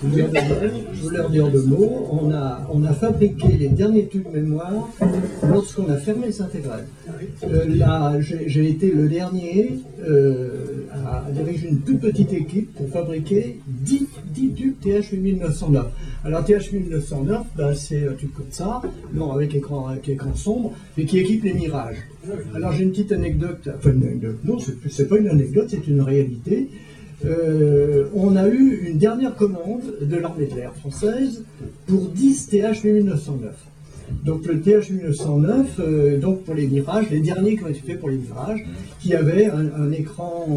Je voulais en dire deux mots. On a fabriqué les derniers tubes mémoire lorsqu'on a fermé le Saint-Égrève. Là, j'ai été le dernier à diriger une toute petite équipe pour fabriquer 10 tubes TH8909. Alors TH8909, ben, c'est un tube comme ça, non, avec écran sombre, mais qui équipe les Mirages. Alors j'ai une petite anecdote, enfin une anecdote, non, c'est pas une anecdote, c'est une réalité. On a eu une dernière commande de l'armée de l'air française pour 10 TH8909. Donc le TH8909, donc pour les Mirages, les derniers qui ont été faits pour les Mirages, qui avaient un écran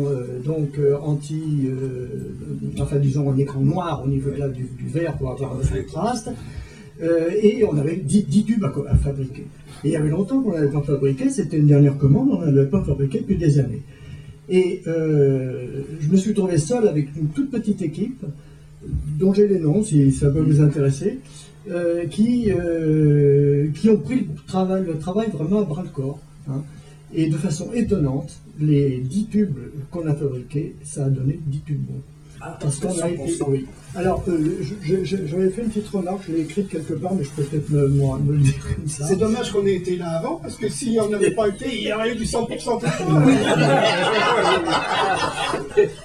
enfin disons un écran noir au niveau du verre pour avoir un contraste, et on avait 10 tubes à fabriquer. Et il y avait longtemps qu'on n'avait pas fabriqué, c'était une dernière commande, on n'avait pas fabriqué depuis des années. Et je me suis trouvé seul avec une toute petite équipe, dont j'ai les noms si ça peut vous intéresser, qui ont pris le travail vraiment à bras le corps. Hein. Et de façon étonnante, les 10 tubes qu'on a fabriqués, ça a donné 10 tubes bons. Parce qu'on a été. Oui. Alors, j'avais fait une petite remarque, je l'ai écrite quelque part, mais je peux peut-être me le dire comme ça. C'est dommage qu'on ait été là avant, parce que si on n'avait pas été, il y aurait eu du 100% de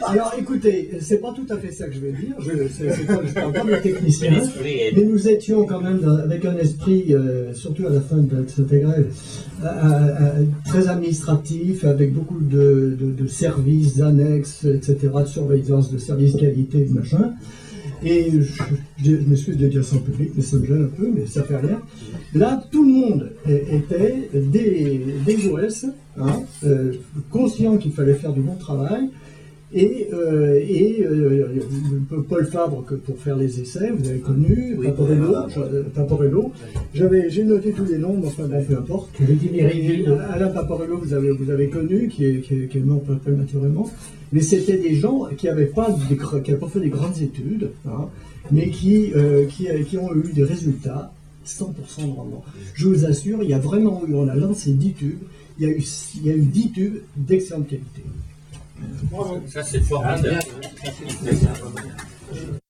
Alors, écoutez, c'est pas tout à fait ça que je vais dire, je parle pas de technicien, mais nous étions quand même avec un esprit, surtout à la fin de cette grève, très administratif, avec beaucoup de services annexes, etc., de surveillance, de services qualité, de machin. Et je m'excuse de dire ça en public, mais ça me gêne un peu, mais ça fait rien. Là, tout le monde était des OS, hein, conscient qu'il fallait faire du bon travail, et Paul Fabre pour faire les essais, vous avez connu, oui, Paparello. J'ai noté tous les noms, mais enfin bon, peu importe. Alain Paparello, vous avez connu, qui est mort prématurément. Mais c'était des gens qui n'avaient pas fait des grandes études, hein, mais qui ont eu des résultats 100% de rendement. Je vous assure, il y a vraiment eu, on a lancé 10 tubes, il y a eu 10 tubes d'excellente qualité. Ça, c'est formidable.